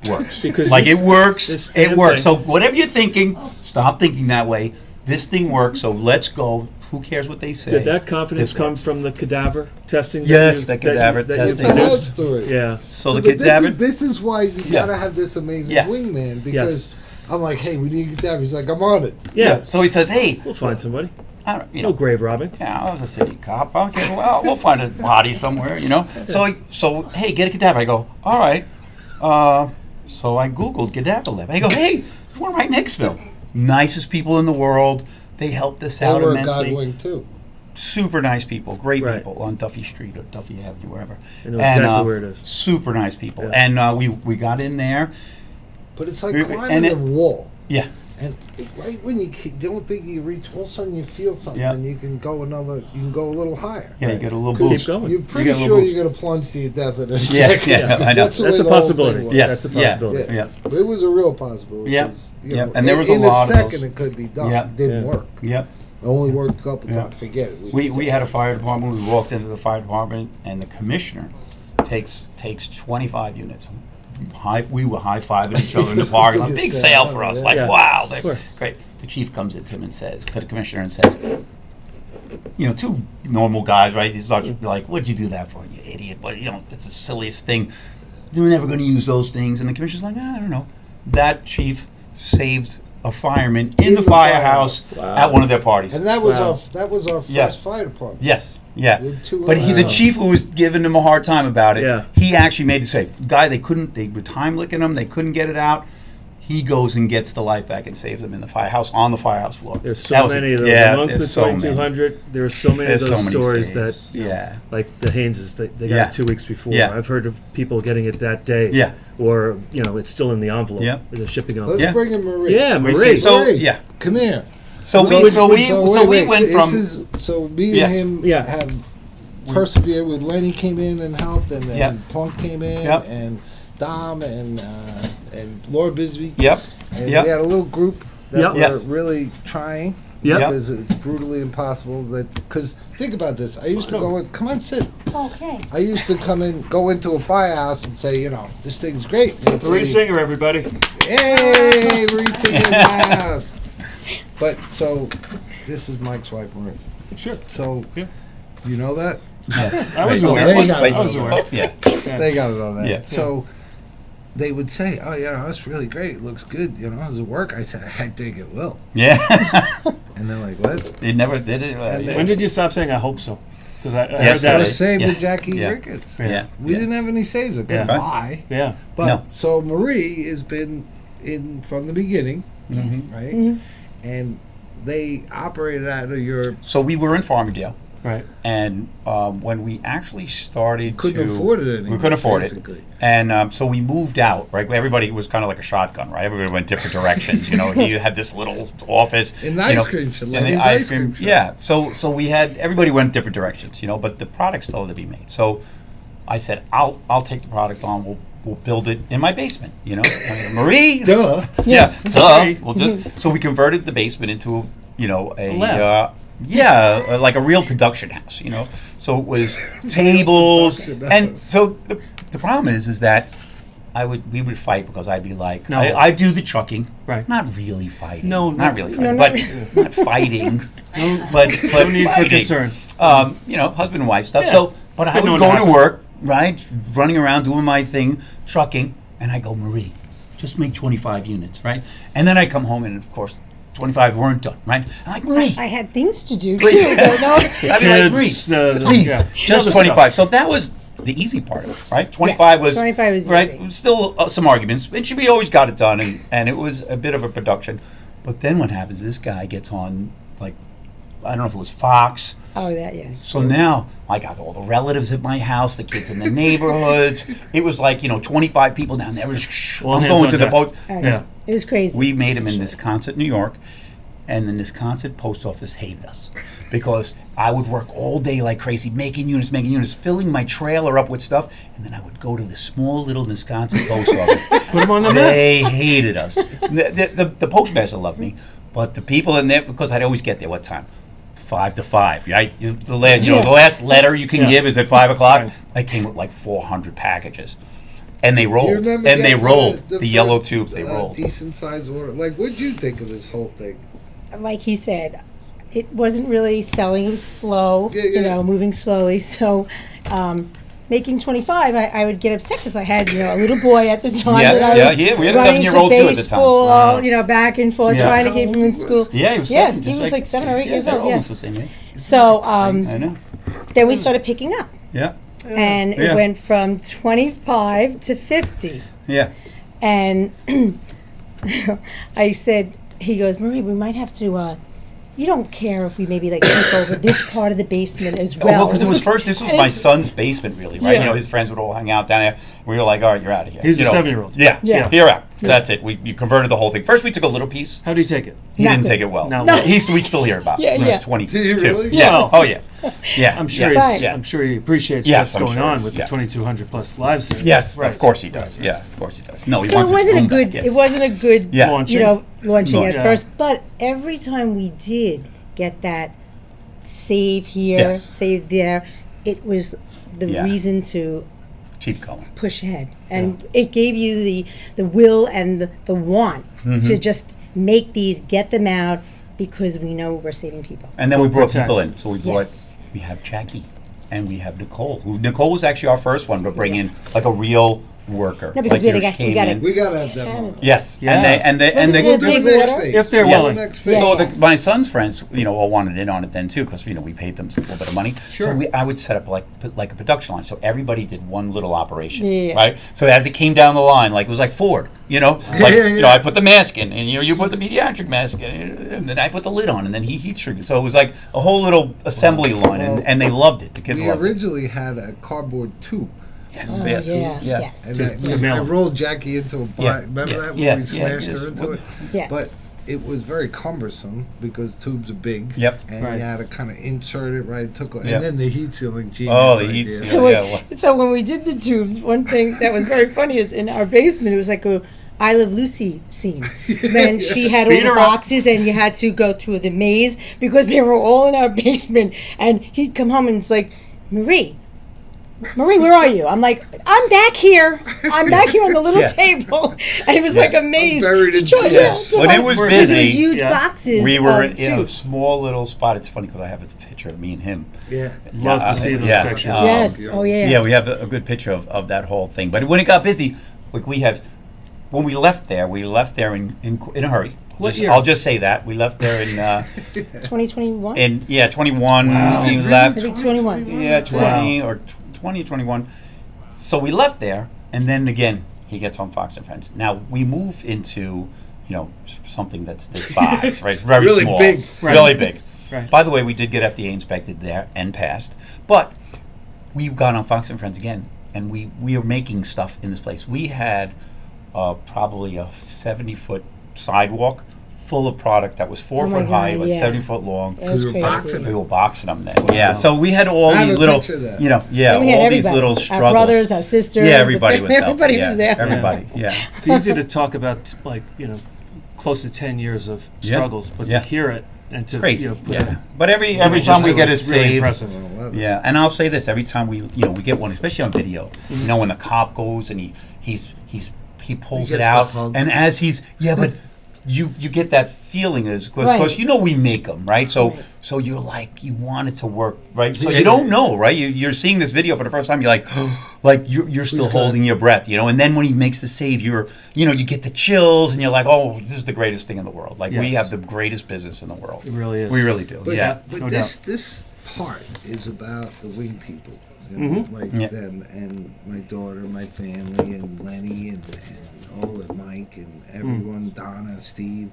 works. Because like, you- it works. this It damn works. thing- So whatever you're thinking, stop thinking that way. This thing works, so let's go. Who cares what they say? Did that confidence This come works. from the cadaver testing? Yes, the cadaver It's testing. a There's- love story. Yeah. So the But cadaver. this is why you Yeah. gotta have this amazing Yeah. wingman because I'm like, hey, we need a cadaver. He's like, I'm on it. Yeah. So he says, hey, We'll find somebody. I don't, you No know, grave robbing. yeah, I was a city cop. Okay, well, we'll find a body somewhere, you know. So hey, get a cadaver. I go, all right. So I Googled cadaver lab. I go, hey, there's one right in Hicksville. Nicest people in the world. They helped us They out were a immensely. Godwing too. Super nice people, great Right. people on Duffy Street or Duffy Avenue, wherever. I know exactly where it is. Super nice people, Yeah. and we got in there. But it's like And climbing it- the wall. Yeah, And right when you don't think you reach, all of a sudden you feel something, Yeah. and you can go a little higher. yeah, you get a little 'Cause boost. going. You're You pretty get a little sure boost. you're going to plunge to your death in a Yeah, second. yeah, because I know. the That's way a the whole possibility. thing was. Yes, That's a yeah. possibility. Yeah. It was a real possibility. Yeah. 'cause, you Yeah. know, And there was a in lot a of second those. it could be done. Yeah. It didn't Yeah. work. Yep. It only worked a couple Yeah. times. Forget it. We had a fire department. We walked into the fire department, and the commissioner takes 25 units. We were high-fiving each other in the parking lot. Big sale for us. Like, Yeah. wow, they're Sure. great. The chief comes into him and says to the commissioner and says, you know, two normal guys, right? He starts like, "What'd you do that for, you idiot?" But you know, it's the silliest thing. They're never going to use those things. And the commissioner's like, I don't know. That chief saved a fireman in the firehouse Wow. at one of their parties. And that was Wow. our first Yeah. fire department. Yes, yeah. With two But the around. chief who was giving him a hard time about it, Yeah. he actually made it safe. Guy, they were time licking him, they couldn't get it out. He goes and gets the life back and saves him in the firehouse, on the firehouse floor. There's That so was many of those. yeah, Amongst the there's so many. 2,200, there are so many There's of so those many stories that, saves. Yeah. like the Hayneses, they got Yeah. it 2 weeks before. Yeah. I've heard of people getting it that day. Yeah. Or, you know, it's still in the envelope, Yep. the shipping Let's envelope. Yeah. bring in Marie. Yeah, We Marie. see- so Marie, yeah. come here. So we wait, went from So me Yes. and him Yeah. have persevered with Lenny came in and helped, and then Yep. Punk came in, Yep. and Dom and Laura Bisbee. Yep. And Yep. we had a little group that Yep. were Yes. really trying. Yep. Because it's brutally impossible because think about this. I used to go in, come on, sit. Okay. I used to go into a firehouse and say, this thing's great. And Marie say, Singer, everybody. hey, Marie Singer in the house. But so, this is Mike's wife, Marie. Sure. So, Yeah. you know that? I was Right. aware. They got it. I was aware. Yeah. They got it on that. Yeah. So they would say, "Oh, that's really great. It looks good. Does it work?" I said, "I think it will." Yeah. And they're like, "What?" It never did it. When did you stop saying I hope so? Because I heard Yes, that. We're Right. saved Yeah. with Jackie Yeah. Ricketts. Yeah. We didn't have any saves. I couldn't Yeah. buy. Yeah. But No. so Marie has been in from the beginning, Mhm. right? Mhm. And they operated out of your So we were in Farmingdale, Right. and when we actually started couldn't to, afford it anymore. we couldn't afford basically. it, and so we moved out. Right, everybody was kind of like a shotgun. Right, everybody went different directions. He had this little office In the ice cream shop, like in the his ice ice cream cream. shop. Yeah, so we had everybody went different directions. But the product still had to be made. So I said, I'll take the product on. We'll build it in my basement. Marie. Duh. Yeah, Sorry. we'll just so we converted the basement into a lab. like a real production house. So it was tables, production and house. so the problem is that we would fight because I'd be like, No. I do the trucking, Right. not really fighting, No, not no. really No, fighting, not but not fighting, but No need for fighting. concern. Husband and wife stuff. Yeah. So, but I been known would to go to happen. work, right, running around doing my thing, trucking, and I go, Marie, just make 25 units, right? And then I come home and of course 25 weren't done, right? I'm like, Marie, I had things to do too. Please. but no. I'd be like, Marie, Kids, please, yeah. just Other 25. So that was the easy part of it, right? 25 was 25 was right. easy. It was still some arguments, and we always got it done, and it was a bit of a production. But then what happens? This guy gets on, like, I don't know if it was Fox. Oh, that yes. So now I got all the relatives at my house, the kids in the neighborhoods. It was like 25 people down there. It was, All I'm hands going on to the deck. boat. Yeah. It was crazy. We made them in Wisconsin, New York, and the Wisconsin post office hated us because I would work all day like crazy, making units, filling my trailer up with stuff, and then I would go to the small little Wisconsin post office. Put them on the map. They hated us. The postmaster loved me, but the people in there, because I'd always get there, what time? 5 to 5, right? The last letter you can Yeah. give is at 5 o'clock. Right. I came with like 400 packages. And they Do you rolled. remember And they getting rolled. the The yellow first, tubes, they rolled. Decent sized order. Like, what'd you think of this whole thing? Like he said, it wasn't really selling. It was slow, Yeah. moving slowly. So, making 25, I would get upset because I had, a little boy at the time. Yeah, that I was yeah. We had a running 7-year-old to too at the time. baseball, back and forth, Yeah. trying to keep him in school. Yeah, he was Yeah, 7. he just was like 7 or 8 years they're old, yeah. almost the same age. So, I know. then we started picking up. Yeah. And Yeah. it went from 25 to 50. Yeah. And I said, he goes, Marie, we might have to, you don't care if we maybe like take over this part of the basement as well. Because it was first, this was And my it's- son's basement, really, right? Yeah. His friends would all hang out down there. We were like, all right, you're out of here. He's a You know, 7-year-old. Yeah, Yeah. you're out. That's it. You converted the whole thing. First, we took a little piece. How do you take it? He Not didn't good. take it well. No. We still hear about it. Yeah, He was yeah. 22. Did he really? Yeah. Well, Oh, yeah. Yeah. I'm sure. Yeah. He's, Yeah. I'm sure he appreciates Yes, what's I'm going sure on he with is, the yeah. 2,200 plus live streams. Yes, Right. of course he does. Yeah, of course he does. No, he So it wants his wasn't a room good, back, yeah. it wasn't a good, Yeah. Launching. launching Launch. at first. But every time we did get that save here, Yes. save there, it was the Yeah. reason to Keep going. push ahead, and it gave you the will and the want Mm-hmm. to just make these, get them out, because we know we're saving people. And then we brought Protect. people in. So we brought, Yes. we have Jackie and we have Nicole. Nicole was actually our first one to bring in like a real worker. No, because like we yours gotta- we came gotta- in. We gotta have them on. Yes. Yeah. And they Wasn't it We'll a do big the next order? phase. If they're We'll do willing. the next phase. So Yeah. my son's friends, all wanted in on it then too, because we paid them a little bit of money. Sure. So I would set up like a production line, so everybody did one little operation, Yeah. right? So as it came down the line, like it was like Ford, I put the mask in, and you put the pediatric mask in, and then I put the lid on, and then he heat treated. So it was like a whole little assembly line, Well, and they loved it. The kids We loved it. originally had a cardboard tube. Yes, Oh, yes. yeah, Yeah. yes. And To I mail. rolled Jackie into a Yeah, black. Remember yeah, that when yeah, we yeah, smashed just her into with- it? Yes. But it was very cumbersome because tubes are big. Yep. And Right. you had to kind of insert it right. It took, Yep. and then the heat sealing. Genius Oh, the idea. heat So, seal. when, Yeah, well- so when we did the tubes, one thing that was very funny is in our basement, it was like I Love Lucy scene when she had all Speed the her up. boxes and you had to go through the maze because they were all in our basement. And he'd come home and it's like, Marie, where are you? I'm like, I'm back here. I'm back here on the little Yeah. table. And it was like a maze. I'm buried in Yes. When it was Because it was busy, huge Yeah. boxes. we were of in a tubes. small little spot. It's funny because I have a picture of me and him. Yeah. Love to see those yeah, pictures. Yes. Oh, yeah. Yeah, we have a good picture of that whole thing. But when it got busy, like when we left there in a hurry. What year? I'll just say that. We left there in 2021? 21. Wow. We I left. think 21. Yeah, 20 or 20 or 21. So we left there, and then again, he gets on Fox and Friends. Now, we move into, something that's this size, right? Very Really small. big. Right. Really big. Right. By the way, we did get FDA inspected there and passed. But we got on Fox and Friends again, and we are making stuff in this place. We had probably a 70-foot sidewalk full of product that was 4 Oh my foot high, God, was yeah. 70 foot long. That was We were crazy. boxing We were boxing them then. Yeah, so we had all I have these a little, picture of that. And we had all these everybody. little Our struggles. brothers, our sisters. Yeah, the everybody was family, helping. everybody Yeah, was there. everybody, yeah. It's easy to talk about, close to 10 years of Yeah. struggles, but Yeah. to hear it and to Crazy. put Yeah. it, But every time we get a it's really save, impressive. yeah, and I'll say this: every time we get one, especially on video, when the cop goes and he pulls He it gets out, the hug. and as he's but you get that feeling is because Right. we make them, right? So Right. so you're like you want it to work, right? So Yeah. you don't know, right? You're seeing this video for the first time, you're like like you're still Who's got holding your breath, and then when he makes the save, you get the chills and you're like, oh, this is the greatest thing in the world. Like we Yes. have the greatest business in the world. It really is. We really do. But, Yeah. but no this part is about the wing people, like Yeah. them and my daughter, my family, and Lenny, and all of Mike, and everyone, Donna, Steve,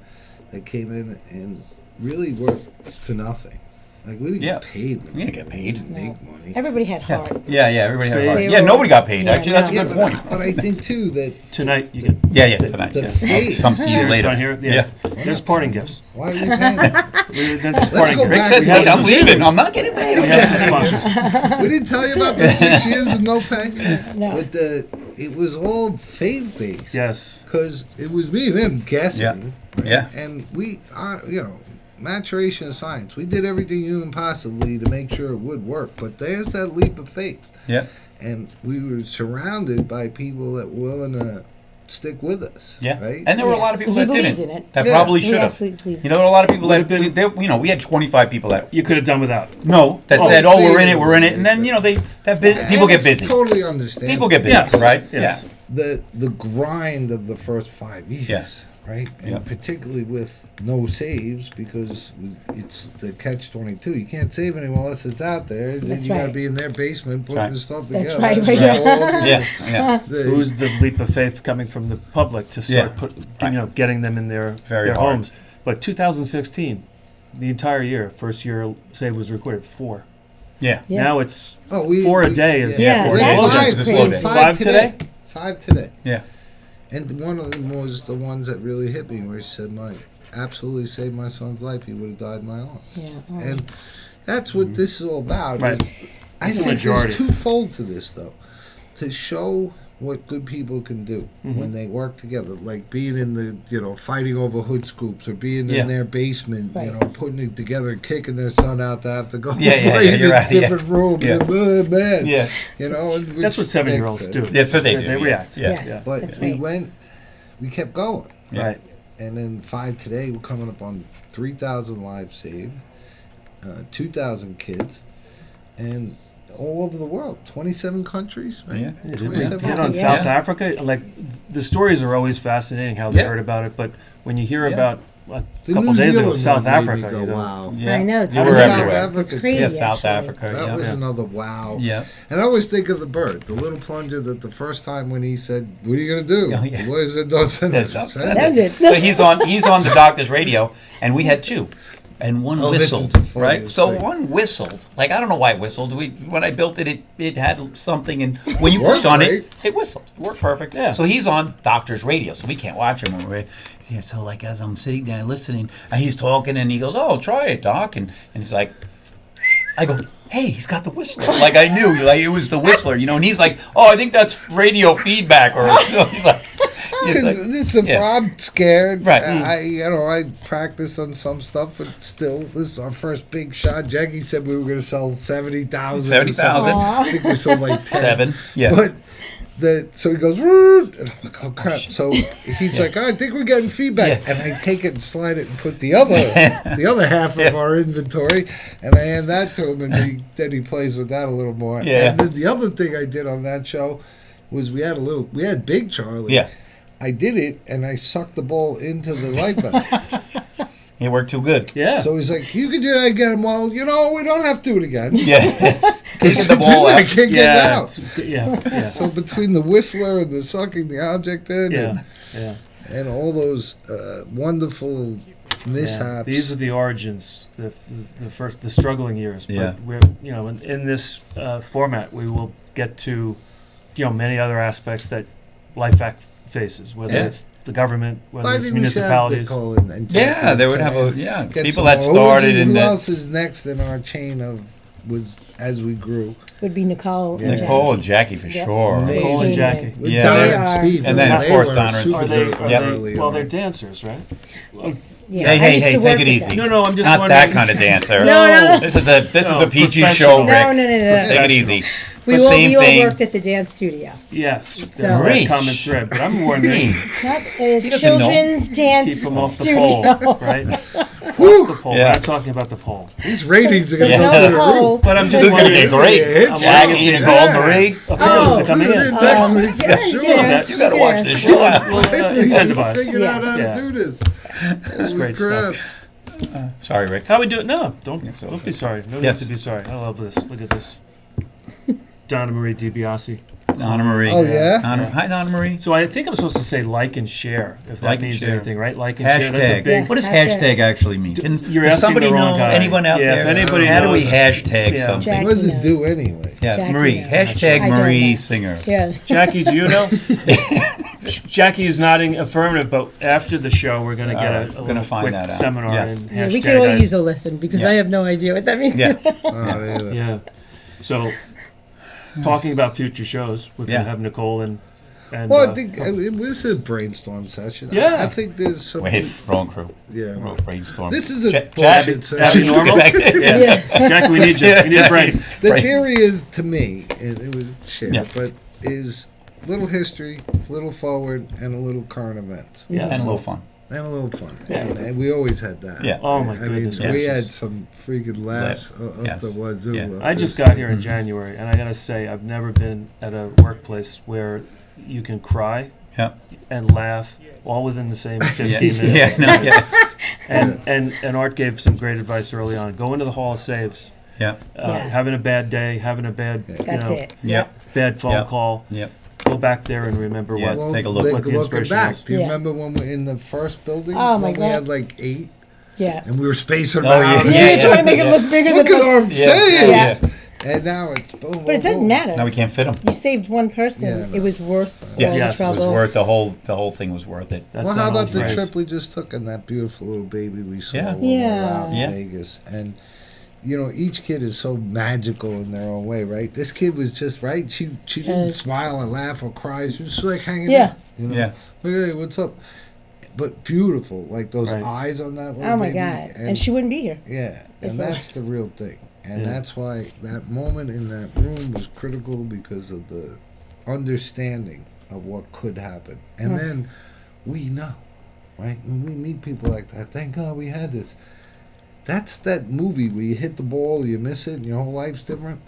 that came in and really worked for nothing. Like we didn't Yeah. get paid. We didn't get paid. We didn't make money. Everybody had heart. Yeah, everybody had a So heart. they Yeah, were- nobody got paid. Yeah, Actually, that's a no. good point. But I think too that Tonight, you get Yeah, tonight. the Yeah. faith. Some see you Here's later. one here. Yeah. There's parting gifts. Why are we paying? There's parting go gifts. Rick back said, to We have "Hey, I'm some- leaving. I'm not getting paid." We have some sponsors. We didn't tell you about the 6 years of no pay. No. But it was all faith based. Yes. Because it was me and him guessing. Yeah. Right? Yeah. And we are, maturation of science. We did everything human possibly to make sure it would work. But there's that leap of faith. Yeah. And we were surrounded by people that were willing to stick with us. Yeah. Right? And there were a lot of people We that believed didn't. in it. That Yeah. probably We should have. absolutely believed. There were a lot of people Would've that been- we had 25 people that You could have done without. that Oh, said, "Oh, we're in they- it, we're in it," and then people And get it's busy. Totally understand. People get busy, Yes. right? Yes. The grind of the first 5 years. Yes. Right, and Yeah. particularly with no saves because it's the catch-22. You can't save anyone unless it's out there. Then That's you got to right. be in their basement putting Right. the stuff That's together. right, right, And yeah. Yeah. the- Who's the leap of faith coming from the public to start Right. getting them in their Very hard. homes? But 2016, the entire year, first year save was recorded 4. Yeah. Yeah. Now it's Oh, we, 4 a we- day is Yeah, We're that's five, just It's a slow crazy. day. 5 today? 5 today. Yeah. And one of them was the ones that really hit me, where she said, "Mike, absolutely saved my son's life. He would have died in my arms." Yeah. Oh. And that's what this is all about. Right. is- I It's the think majority. there's twofold to this, though. To show what good people can do Mm-hmm. when they work together, like being in the, fighting over hood scoops, or being Yeah. in their basement, Right. putting it together and kicking their son out to have to go Yeah, play in you're a right, yeah. different room. Yeah. And, man, Yeah. and That's what which 7-year-olds makes do. sense. That's what they do. They yeah. react. Yeah. Yes. Yeah. But That's we right. we kept going. Yeah. Right. And then 5 today, we're coming up on 3,000 lives saved, 2,000 kids, and all over the world, 27 countries, right? Yeah. Yeah, did 27 we hit on countries. Yeah. South Africa? Like, the stories are always fascinating how they Yeah. heard about it, but when you hear Yeah. about a The couple New days ago, Zealand South one made me Africa, go, you know. wow. Yeah. I know, it's You South were South everywhere. Africa. It's crazy. Yeah, South actually. Africa. That Yeah. was Yeah. another wow. Yeah. And I always think of the bird, the little plunger that the first time when he said, "What are you going to do?" Oh, yeah. The lawyer said, "Don't send it." Don't Send Send it. So he's on the doctor's radio, and we had 2, and one Oh, this is whistled, the right? funniest So thing. one whistled. Like I don't know why it whistled. When I built it, it had something, and when you Worked pushed on great. it whistled. It worked perfect. Yeah. So he's on doctor's radio, so we can't watch him. Yeah, so like as I'm sitting there listening, and he's talking, and he goes, "Oh, try it, doc," and he's like, I go, "Hey, he's got the whistler." Like I knew, like it was the whistler, and he's like, "Oh, I think that's radio feedback," or he's like, Because I'm scared. Right. I practice on some stuff, but still, this is our first big shot. Jackie said we were going to sell 70,000. 70,000. I think we sold like 10. 7. Yeah. But so he goes, and I'm like, oh crap. So he's like, I think we're getting feedback. And I take it and slide it and put the other half of our inventory, and I hand that to him, and then he plays with that a little more. Yeah. And then the other thing I did on that show was we had Big Charlie. Yeah. I did it, and I sucked the ball into the LifeVac. It worked too good. Yeah. So he's like, you can do that again. Well, we don't have to do it again. Yeah. Taking the ball I out. can't get it out. Yeah. So between the whistler and the sucking the object in and all those wonderful mishaps. These are the origins, the struggling years. Yeah. But we're in this format we will get to many other aspects that LifeVac faces, whether it's the government, whether it's municipalities. Yeah, they would have get people some that more. started in who that. else is next in our chain was as we grew? Would be Nicole. Yeah. Nicole and Jackie for sure. Amazing. Nicole and Jackie. With Yeah. Donna They and are. Steve. And then, of they course, were Donna and super Steve. duper early They're on. dancers, right? Yeah, Hey, I used to take work it with easy. them. No, I'm just Not wondering. that kind of dancer. No. This is a PG professional. show, Rick. No. Take it easy. We Same all thing. worked at the dance studio. Yes, So- there's Marie. that common thread. But I'm wondering, Not doesn't know. children's dance keep them off the studio. pole, right? Off Woo! the pole. Yeah. We're not talking about the pole. These ratings are going to Yeah. go No through the pole. roof. But I'm This just is going to wondering. be great. Yeah. Jackie, Nicole, Yeah. Marie. Oh, Oh, they're coming tune in. in next week. yeah, Sure. yes. You got to watch this Yes. show. We'll incentivize. Figured out how Yeah. to do this. Holy great crap. Sorry, Rick. How we do it? No, don't okay. be sorry. No Yes. need to be sorry. I love this. Look at this. Donna Marie DiBiase. Donna Marie. Oh, yeah? Hi, Donna Marie. So I think I'm supposed to say like and share, if that Like and means share. anything, right? Like and share. That's a Hashtag. big. Yeah. What does Hashtag. hashtag actually mean? You're Does asking somebody the wrong know? guy. Anyone out Yeah, there? if anybody How do we knows- hashtag Yeah. something? Jackie What does it knows. do anyway? Yeah, Jackie Marie. knows. Hashtag I don't Marie know. Singer. Yeah. Jackie, do you know? Jackie is nodding affirmative, but after the show, we're going to get a Gonna little find quick that out. seminar. Yes. And Yeah, we hashtag could all I- use a listen because Yeah. I have no idea what that means. Yeah. Oh, Yeah. So, talking about future shows, we're going Yeah. to have Nicole and Well, I think it was a brainstorm session. Yeah. I think there's some. Wait, wrong crew. Yeah. Wrong brainstorm. This is a Jack- bullshit Abby session. Normal? Yeah. Jackie, we need you. We need a break. The Right. theory is, to me, and it was shared, Yeah. but is little history, little forward, and a little current events. Yeah. And a little fun. And a little fun. Yeah. And we always had that. Yeah. Oh, my I mean, goodness we had gracious. some freaking laughs up Yes. the wazoo. Yeah. of I just this got thing. here in January, and I got to say, I've never been at a workplace where you can cry Yeah. and laugh all within the same 15 Yeah. minutes. Yeah. No, yeah. And Art gave some great advice early on. Go into the Hall of Saves. Yeah. Yeah. Having a bad day, having a bad, That's it. Yep. bad phone Yep. call. Yep. Go back there and remember Yeah. what. Take a look. Like, What the looking inspiration back, was. do you Yeah. remember when we in the first building? Oh, my when we God. had like 8 Yeah. and we were spacing Oh, them yeah. out. Yeah, you're trying to make it look bigger Look than at our Yeah. saves. Yeah. And now it's boom. But it doesn't matter. Now we can't fit them. You saved one person. Yeah, I know. It was worth Yes. all Yes. the It was trouble. worth the whole thing was worth it. That's Well, that how old about the phrase. trip we just took and that beautiful little baby we saw Yeah. when we were Yeah. out in Yeah. Vegas? And, you know, each kid is so magical in their own way, right? This kid was just, right? She didn't smile or laugh or cry. She was just like hanging Yeah. in. You know? Yeah. Like, hey, what's up? But beautiful. Like those Right. eyes on that little Oh my baby. God. And she wouldn't be here. Yeah, If and it that's the real thing. And Yeah. that's why that moment in that room was critical because of the understanding of what could happen. And Right. then we know, right? When we meet people like that, thank God we had this. That's that movie where you hit the ball, you miss it, and your whole life's different.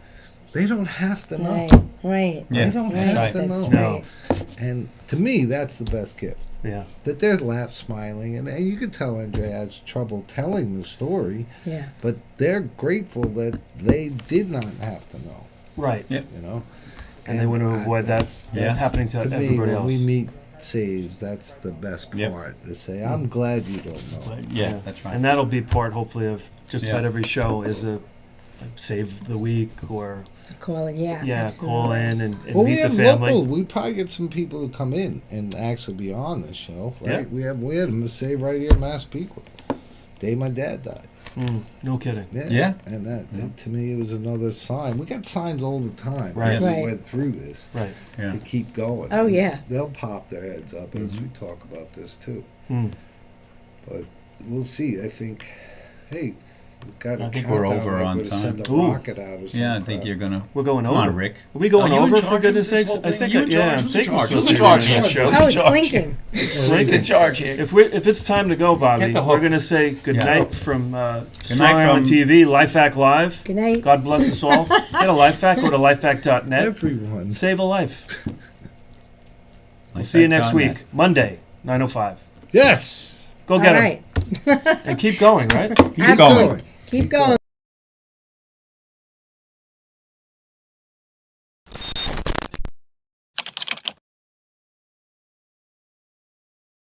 They don't have to know. Right. Right. Yeah. They don't Right. have to That's know. No. right. And to me, that's the best gift. Yeah. That they're laugh smiling, and you could tell Andre has trouble telling the story, Yeah. but they're grateful that they did not have to know, Right. Yeah. you know. And they want to avoid that Yes. happening to To me, everybody when else. we meet saves, that's the best Yep. part. To say, I'm glad you don't know. Yeah, that's right. And that'll be part, hopefully, of just Yeah. about every show is a save the week or Call it. Yeah. call in and Well, we meet the have family. local. We'd probably get some people to come in and actually be on this show, right? Yeah. We had them save right here in Massapequa. day my dad died. No kidding. Yeah. And that to me, it was another sign. We got signs all the time Right. as Right. we went through this Right. Yeah. to keep going. Oh, And yeah. they'll pop their heads up as we talk about this too. But we'll see. I think, hey, we've got a I think we're countdown, over like on we're to time. Send a Ooh. rocket out or something. Yeah, I think you're gonna. We're going Come over. on, Rick. Are we going Are you in over, charge for of goodness this sakes? whole I thing? think, You in yeah, charge? I'm Who's in thinking charge? we're Who's in supposed to be charge running here? the show. I was Charge. blinking. In charge here. If it's time to go, Bobby, Get the we're hook. going to say good Yeah. night from Strong night Island from- TV, LifeVac Live. Good night. God bless us all. Get a LifeVac. Go to lifevac.net. Everyone. Save a life. We'll see you next week, Monday, 9:05. Yes. Go All get 'em right. and keep going, right? Keep going. Absolutely. Keep going.